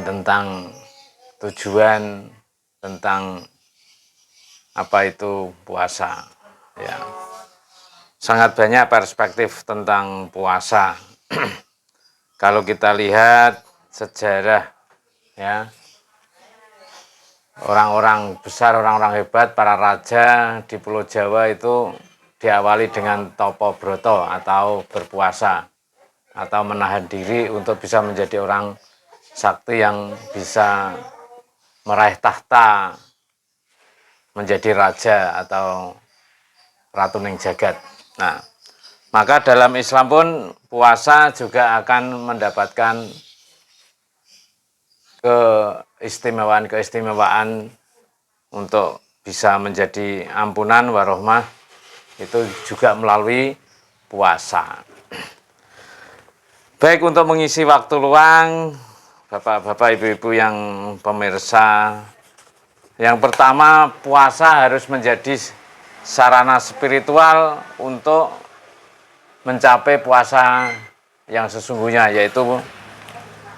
tentang tujuan, tentang apa itu puasa. Ya, sangat banyak perspektif tentang puasa. Kalau kita lihat sejarah, ya, orang-orang besar, orang-orang hebat, para raja di Pulau Jawa itu diawali dengan topo broto atau berpuasa, atau menahan diri untuk bisa menjadi orang sakti yang bisa meraih tahta menjadi raja atau ratu ning jagat. Nah, maka dalam Islam pun puasa juga akan mendapatkan keistimewaan untuk bisa menjadi ampunan warohmah itu juga melalui puasa. Baik, untuk mengisi waktu luang, bapak-bapak, ibu-ibu yang pemirsa, yang pertama, puasa harus menjadi sarana spiritual untuk mencapai puasa yang sesungguhnya, yaitu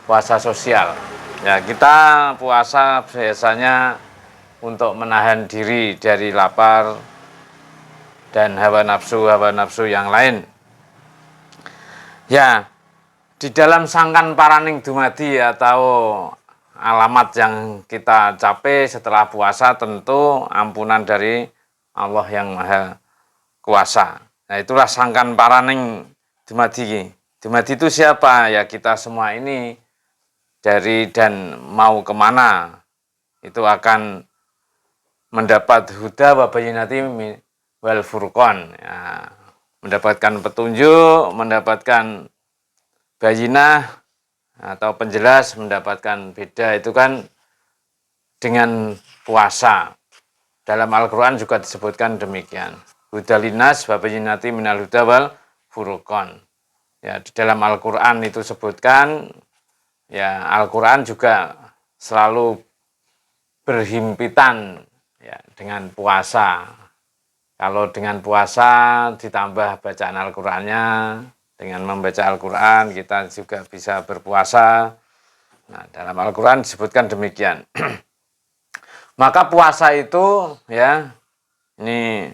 puasa sosial. Ya, kita puasa biasanya untuk menahan diri dari lapar dan hawa nafsu yang lain. Ya, di dalam sangkan paraning dumadi atau alamat yang kita capai setelah puasa tentu ampunan dari Allah yang Maha Kuasa. Nah, itulah sangkan paraning dumadi. Dumadi itu siapa? Ya, kita semua ini dari dan mau kemana itu akan mendapat huda wa bayyinati wal furqan, ya, mendapatkan petunjuk, mendapatkan bayinah atau penjelas, mendapatkan beda, itu kan dengan puasa. Dalam Al-Quran juga disebutkan demikian. Hudalinas wa bayyinati minal huda wal furqan. Ya, di dalam Al-Quran itu sebutkan, ya, Al-Quran juga selalu berhimpitan, ya, dengan puasa. Kalau dengan puasa ditambah bacaan Al-Qurannya, dengan membaca Al-Quran kita juga bisa berpuasa. Nah, dalam Al-Quran disebutkan demikian. Maka puasa itu, ya, ini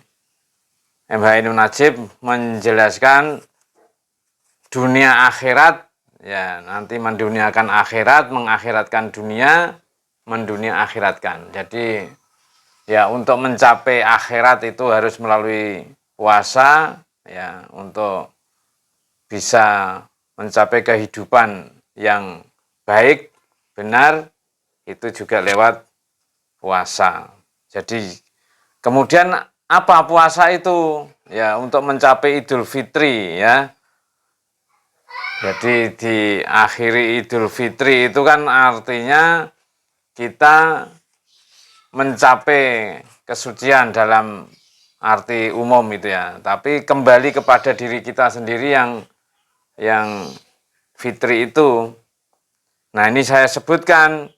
MH Ainun Najib menjelaskan dunia akhirat, ya, nanti menduniakan akhirat, mengakhiratkan dunia, mendunia akhiratkan. Jadi, ya, untuk mencapai akhirat itu harus melalui puasa, ya, untuk bisa mencapai kehidupan yang baik, benar, itu juga lewat puasa. Jadi, kemudian apa puasa itu? Ya, untuk mencapai Idul Fitri, ya. Jadi diakhiri Idul Fitri itu kan artinya kita mencapai kesucian dalam arti umum itu, ya. Tapi kembali kepada diri kita sendiri yang fitri itu. Nah, ini saya sebutkan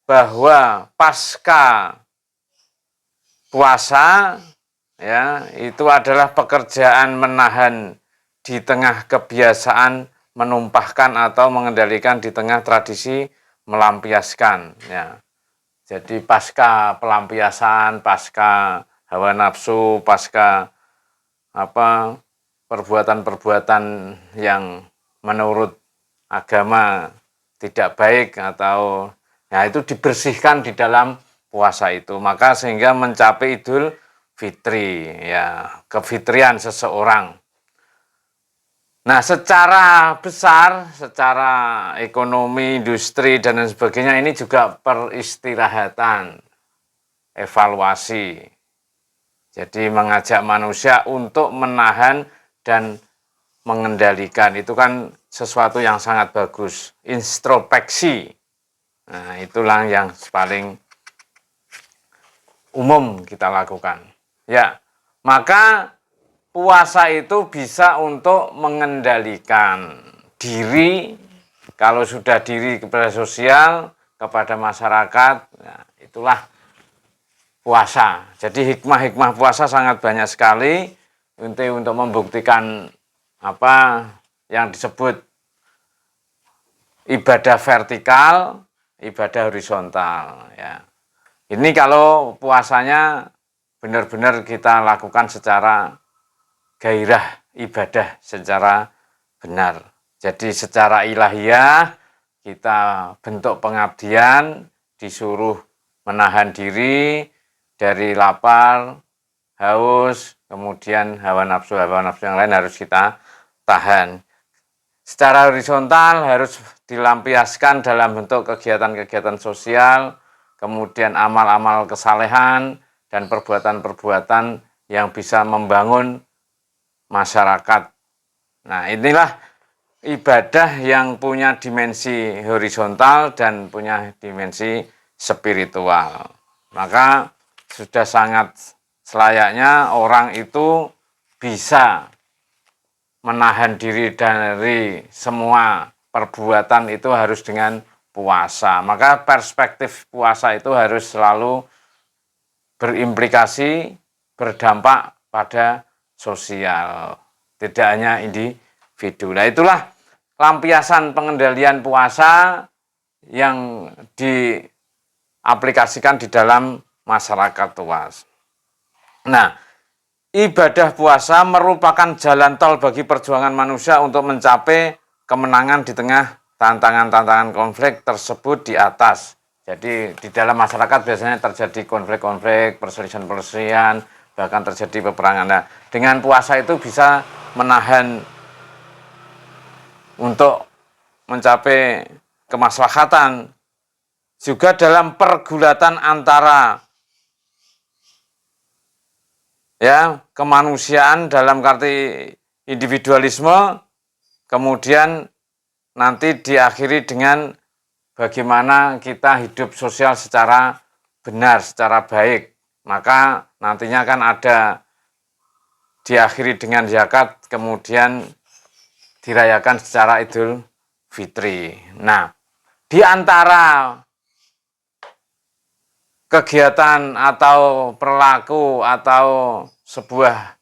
bahwa pasca puasa, ya, itu adalah pekerjaan menahan di tengah kebiasaan menumpahkan atau mengendalikan di tengah tradisi melampiaskan, ya. Jadi pasca pelampiasan, pasca hawa nafsu, pasca perbuatan-perbuatan yang menurut agama tidak baik atau, ya, itu dibersihkan di dalam puasa itu. Maka sehingga mencapai Idul Fitri, ya, kefitrian seseorang. Nah, secara besar, secara ekonomi, industri, dan lain sebagainya, ini juga peristirahatan, evaluasi. Jadi mengajak manusia untuk menahan dan mengendalikan. Itu kan sesuatu yang sangat bagus. Introspeksi. Nah, itulah yang paling umum kita lakukan. Ya, maka puasa itu bisa untuk mengendalikan diri, kalau sudah diri kepada sosial, kepada masyarakat, nah, itulah puasa. Jadi hikmah-hikmah puasa sangat banyak sekali untuk membuktikan apa yang disebut ibadah vertikal, ibadah horizontal ya. Ini kalau puasanya benar-benar kita lakukan secara gairah ibadah secara benar. Jadi secara ilahiyah kita bentuk pengabdian, disuruh menahan diri dari lapar, haus, kemudian hawa nafsu yang lain harus kita tahan. Secara horizontal harus dilampiaskan dalam bentuk kegiatan-kegiatan sosial, kemudian amal-amal kesalehan, dan perbuatan-perbuatan yang bisa membangun masyarakat. Nah, inilah ibadah yang punya dimensi horizontal dan punya dimensi spiritual. Maka sudah sangat selayaknya orang itu bisa menahan diri dari semua perbuatan itu harus dengan puasa. Maka perspektif puasa itu harus selalu berimplikasi, berdampak pada sosial, tidak hanya individu. Nah, itulah lampiasan pengendalian puasa yang diaplikasikan di dalam masyarakat luas. Nah, ibadah puasa merupakan jalan tol bagi perjuangan manusia untuk mencapai kemenangan di tengah tantangan-tantangan konflik tersebut di atas. Jadi di dalam masyarakat biasanya terjadi konflik-konflik, perselisihan-perselisihan, bahkan terjadi peperangan. Nah, dengan puasa itu bisa menahan untuk mencapai kemaslahatan. Juga dalam pergulatan antara kemanusiaan dalam arti individualisme, kemudian nanti diakhiri dengan bagaimana kita hidup sosial secara benar, secara baik. Maka nantinya kan ada diakhiri dengan zakat, kemudian dirayakan secara Idul Fitri. Nah, di antara kegiatan atau perilaku atau sebuah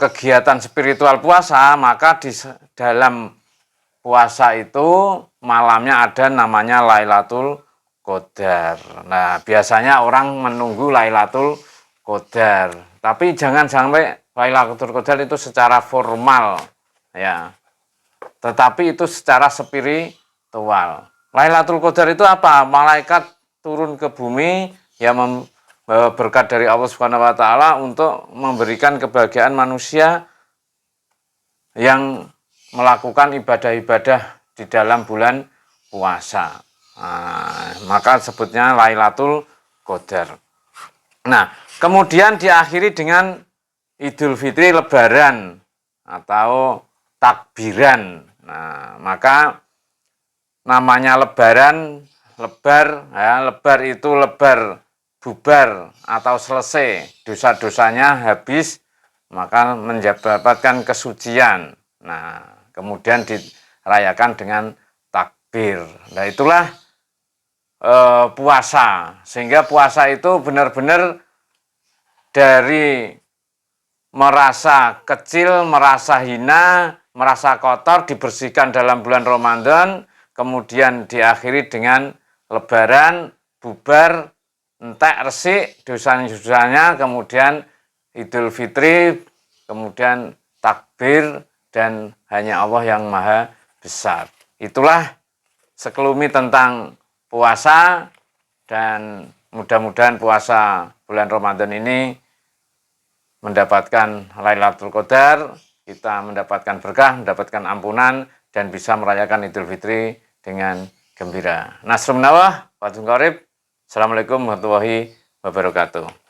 kegiatan spiritual puasa, maka di dalam puasa itu malamnya ada namanya Lailatul Qadar. Nah, biasanya orang menunggu Lailatul Qadar, tapi jangan sampai Lailatul Qadar itu secara formal ya. Tetapi itu secara spiritual. Lailatul Qadar itu apa? Malaikat turun ke bumi yang membawa berkat dari Allah Subhanahu wa taala untuk memberikan kebahagiaan manusia yang melakukan ibadah-ibadah di dalam bulan puasa. Nah, maka sebutnya Lailatul Qadar. Nah, kemudian diakhiri dengan Idul Fitri, Lebaran atau takbiran. Nah, maka namanya Lebaran, lebar itu lebar bubar atau selesai, dosa-dosanya habis, maka mendapatkan kesucian. Nah, kemudian dirayakan dengan takbir. Nah, itulah puasa. Sehingga puasa itu benar-benar dari merasa kecil, merasa hina, merasa kotor, dibersihkan dalam bulan Ramadan, kemudian diakhiri dengan Lebaran, bubar, entek, resik, dosanya, kemudian Idul Fitri, kemudian takbir, dan hanya Allah yang maha besar. Itulah sekelumit tentang puasa, dan mudah-mudahan puasa bulan Ramadan ini mendapatkan Lailatul Qadar, kita mendapatkan berkah, mendapatkan ampunan, dan bisa merayakan Idul Fitri dengan gembira. Nasrun Nawah, Fathun Qarib. Assalamualaikum warahmatullahi wabarakatuh.